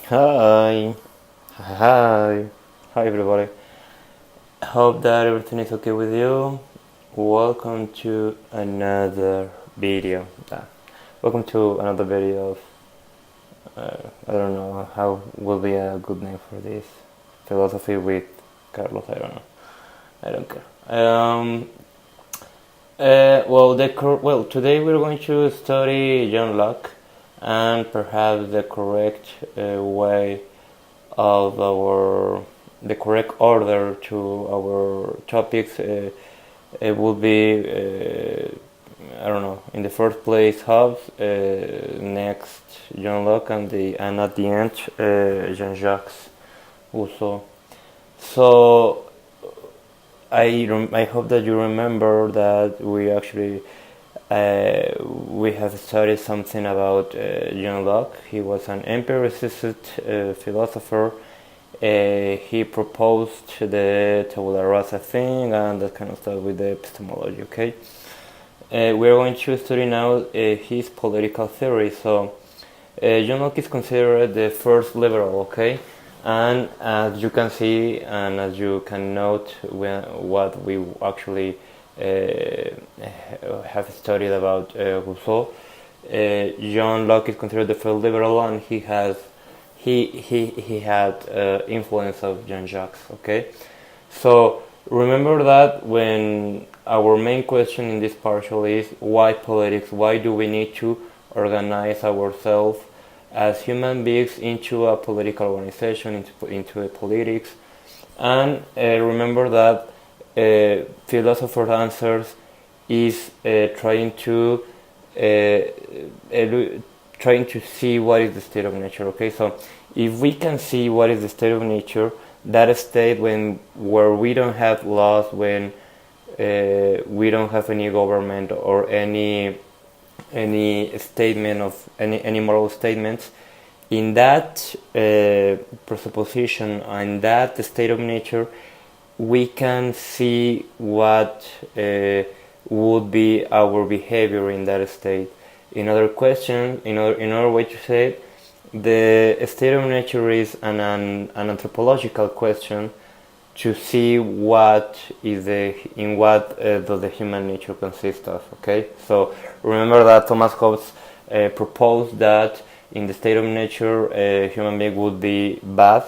Hi, hi, hi everybody. Hope that everything is okay with you. Welcome to another video. Welcome to another video of I don't know how will be a good name for this philosophy with Carlos. I don't know. I don't care. Well, today we're going to study John Locke and perhaps the correct way of the correct order to our topics. It will be I don't know, in the first place Hobbes, next John Locke, and at the end Jean-Jacques Rousseau. So I hope that you remember that we have studied something about John Locke. He was an empiricist philosopher. He proposed the tabula rasa thing and that kind of stuff with the epistemology. Okay, we're going to study now his political theory. So John Locke is considered the first liberal. Okay, and as you can see and as you can note, what we actually have studied about Rousseau, John Locke is considered the first liberal, and he had influence of Jean-Jacques. Okay, so remember that when our main question in this partial is why politics? Why do we need to organize ourselves as human beings into a political organization, into a politics? And remember that philosopher answers is trying to see what is the state of nature. Okay, so if we can see what is the state of nature, that state where we don't have laws, when we don't have any government or any statement of any moral statements, in that presupposition and that state of nature, we can see what would be our behavior in that state. In other way to say it, the state of nature is an anthropological question to see what does the human nature consist of. Okay, so remember that Thomas Hobbes proposed that in the state of nature, a human being would be bad,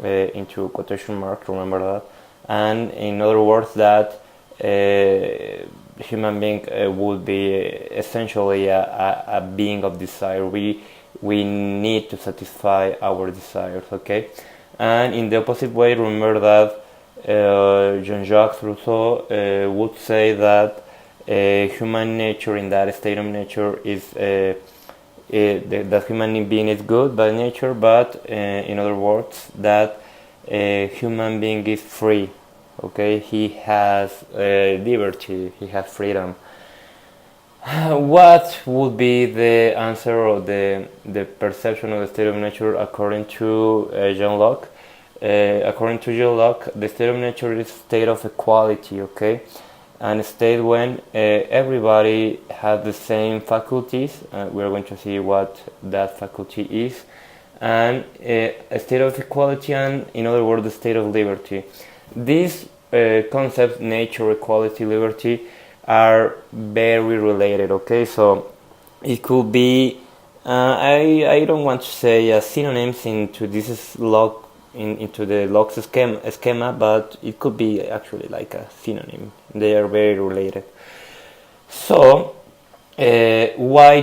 into quotation marks. Remember that, and in other words, that human being would be essentially a being of desire. We need to satisfy our desires. Okay, and in the opposite way, remember that Jean-Jacques Rousseau would say that human nature, in that state of nature, is that human being is good by nature, but in other words, that human being is free. Okay, he has liberty, he has freedom. What would be the answer or the perception of the state of nature according to John Locke? According to John Locke, the state of nature is a state of equality. Okay, and a state when everybody has the same faculties. We are going to see what that faculty is, and a state of equality, and in other words, the state of liberty. These concepts, nature, equality, liberty, are very related. Okay, so it could be I don't want to say synonyms into this Locke into the Locke's schema, but it could be actually like a synonym. They are very related. So why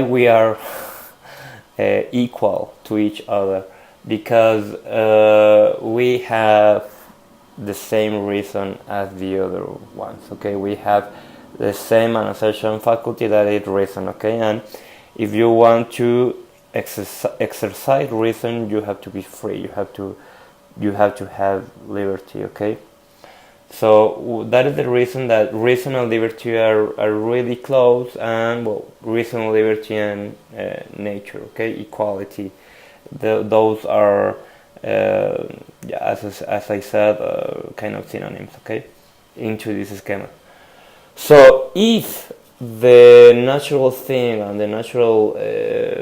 we are equal to each other? Because we have the same reason as the other ones. Okay, we have the same association faculty, that is reason. Okay, and if you want to exercise reason, you have to be free. You have to have liberty. Okay, so that is the reason that reason and liberty are really close, and reason, liberty, and nature. Okay, equality. Those are as I said, kind of synonyms. Okay, into this schema. So if the natural thing and the natural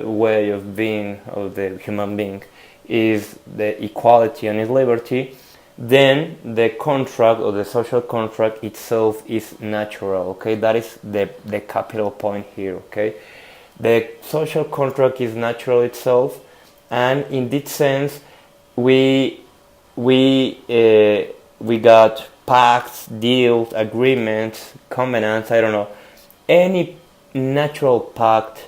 way of being of the human being is the equality and its liberty, then the contract or the social contract itself is natural. Okay, that is the capital point here. Okay, the social contract is natural itself, and in this sense, we got pacts, deals, agreements, covenants. I don't know, any natural pact,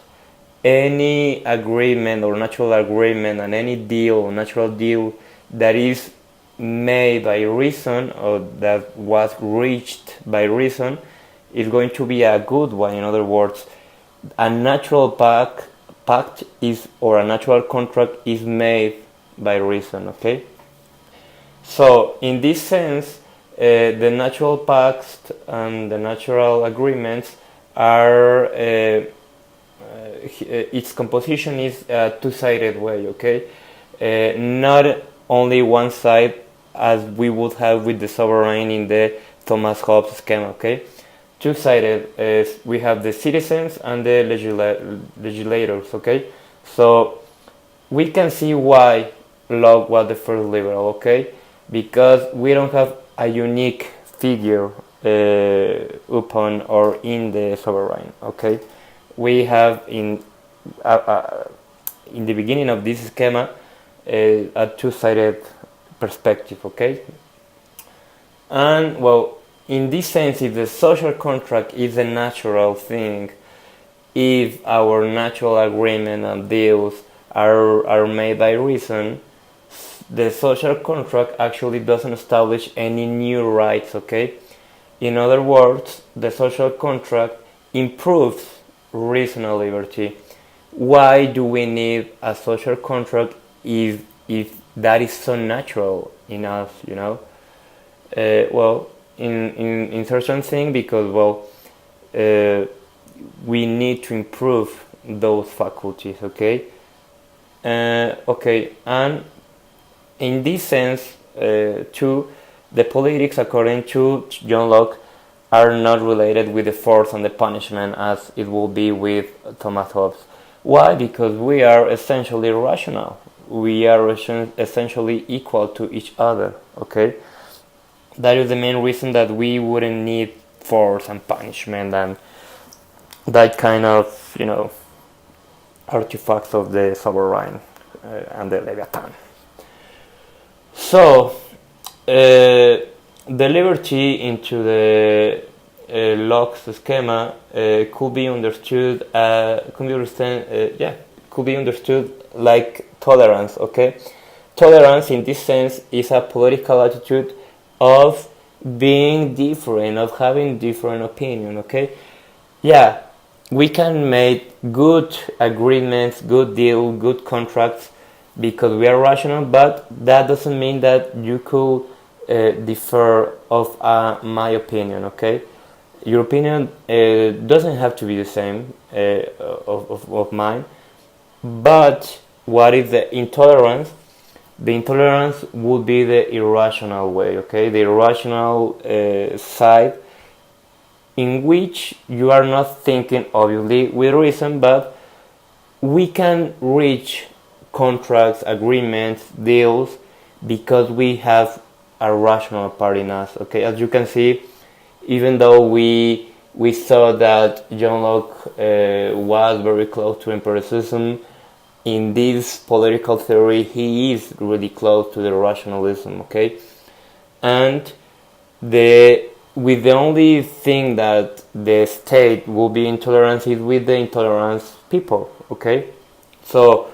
any agreement or natural agreement, and any deal or natural deal that is made by reason or that was reached by reason is going to be a good one. In other words, a natural pact is, or a natural contract is made by reason. Okay, so in this sense, the natural pacts and the natural agreements are its composition is a two-sided way. Okay, not only one side as we would have with the sovereign in the Thomas Hobbes schema. Okay, two-sided is we have the citizens and the legislators. Okay, so we can see why Locke was the first liberal. Okay, because we don't have a unique figure upon or in the sovereign. Okay, we have in the beginning of this schema a two-sided perspective. Okay, and well, in this sense, if the social contract is a natural thing, if our natural agreement and deals are made by reason, the social contract actually doesn't establish any new rights. Okay, in other words, the social contract improves reasonable liberty. Why do we need a social contract if that is so natural in us? You know, well, in certain thing, because well, we need to improve those faculties. Okay, okay, and in this sense, too, the politics, according to John Locke, are not related with the force and the punishment as it will be with Thomas Hobbes. Why? Because we are essentially rational. We are essentially equal to each other. Okay, that is the main reason that we wouldn't need force and punishment and that kind of, you know, artifacts of the sovereign and the Leviathan. So, the liberty into the Locke's schema could be understood like tolerance. Okay, tolerance in this sense is a political attitude of being different, of having different opinion. Okay, yeah, we can make good agreements, good deal, good contracts because we are rational, but that doesn't mean that you could differ of my opinion. Okay, your opinion doesn't have to be the same of mine. But what is the intolerance? The intolerance would be the irrational way. Okay, the irrational side in which you are not thinking obviously with reason, but we can reach contracts, agreements, deals because we have a rational part in us. Okay, as you can see, even though we saw that John Locke was very close to empiricism, in this political theory he is really close to the rationalism. Okay, and with the only thing that the state will be intolerant is with the intolerant people. Okay, so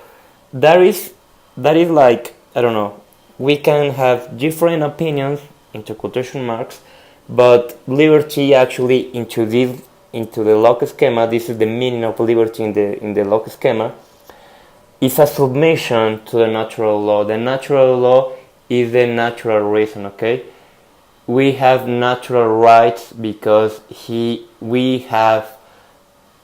that is like, I don't know, we can have different opinions into quotation marks, but liberty actually into the Locke schema, this is the meaning of liberty in the Locke schema, is a submission to the natural law. The natural law is the natural reason. Okay, we have natural rights because we have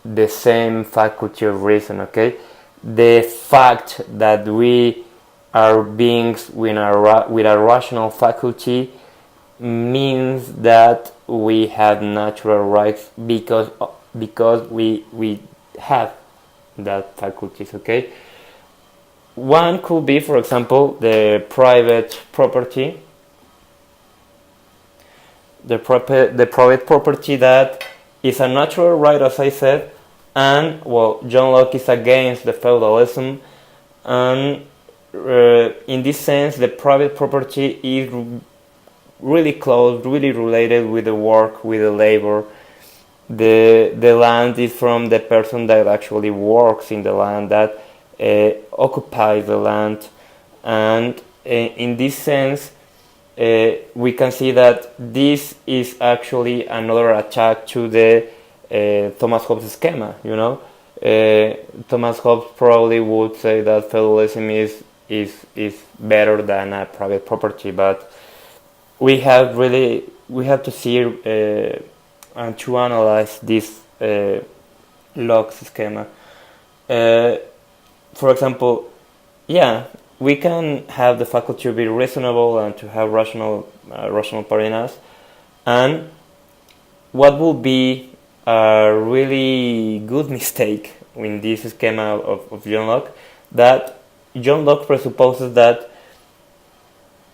the same faculty of reason. Okay, the fact that we are beings with a rational faculty means that we have natural rights because because we have that faculties, okay? One could be, for example, the private property. The private property that is a natural right, as I said, and well, John Locke is against the feudalism, and in this sense, the private property is really close, really related with the work, with the labor. The land is from the person that actually works in the land, that occupies the land, and in this sense, we can see that this is actually another attack to the Thomas Hobbes schema. You know, Thomas Hobbes probably would say that feudalism is better than a private property, but we have to see and to analyze this Locke's schema. For example, yeah, we can have the faculty to be reasonable and to have rational part in us. And what will be a really good mistake in this schema of John Locke, that John Locke presupposes that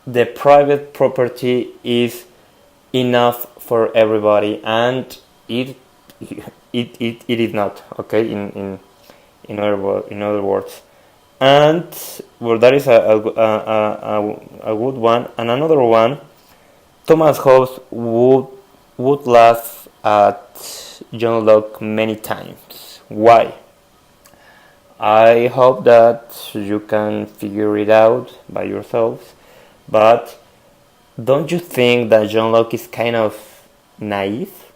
the private property is enough for everybody, and it is not, okay, in other words. And well, that is a good one. And another one, Thomas Hobbes would laugh at John Locke many times. Why? I hope that you can figure it out by yourselves. But don't you think that John Locke is kind of naive?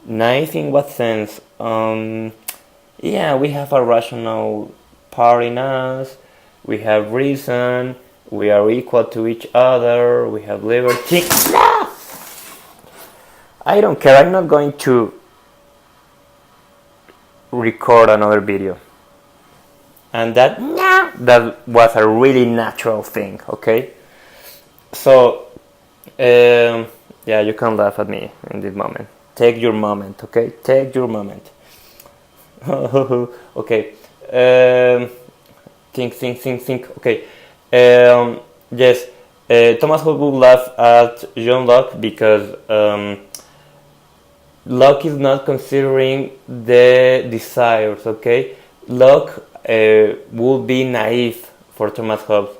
Naive in what sense? Yeah, we have a rational part in us, we have reason, we are equal to each other, we have liberty. I don't care, I'm not going to record another video. And that was a really natural thing, okay? So, yeah, you can laugh at me in this moment. Take your moment, okay? Take your moment. Okay. Think. Okay. Yes. Thomas Hobbes would laugh at John Locke because Locke is not considering the desires. Okay. Locke would be naive for Thomas Hobbes.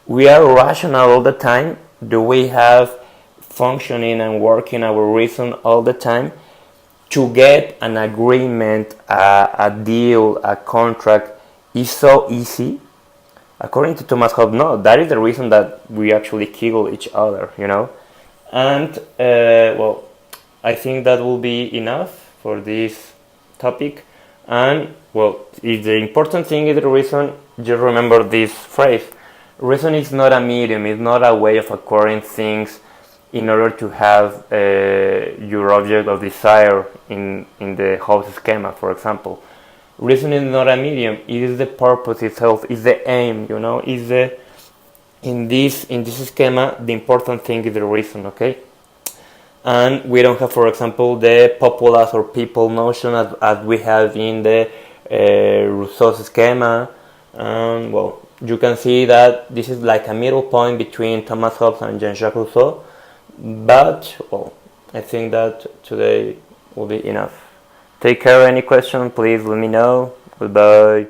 We are rational all the time. Do we have functioning and working our reason all the time? To get an agreement, a deal, a contract is so easy. According to Thomas Hobbes, no, that is the reason that we actually kill each other, you know. And well, I think that will be enough for this topic. And well, if the important thing is the reason, just remember this phrase: reason is not a medium, it's not a way of acquiring things in order to have your object of desire in the Hobbes schema, for example. Reason is not a medium, it is the purpose itself, is the aim, you know, is the in this schema the important thing is the reason, okay? And we don't have, for example, the populace or people notion as we have in the Rousseau's schema. And well, you can see that this is like a middle point between Thomas Hobbes and Jean-Jacques Rousseau. But well, I think that today will be enough. Take care. Any question, please let me know. Goodbye.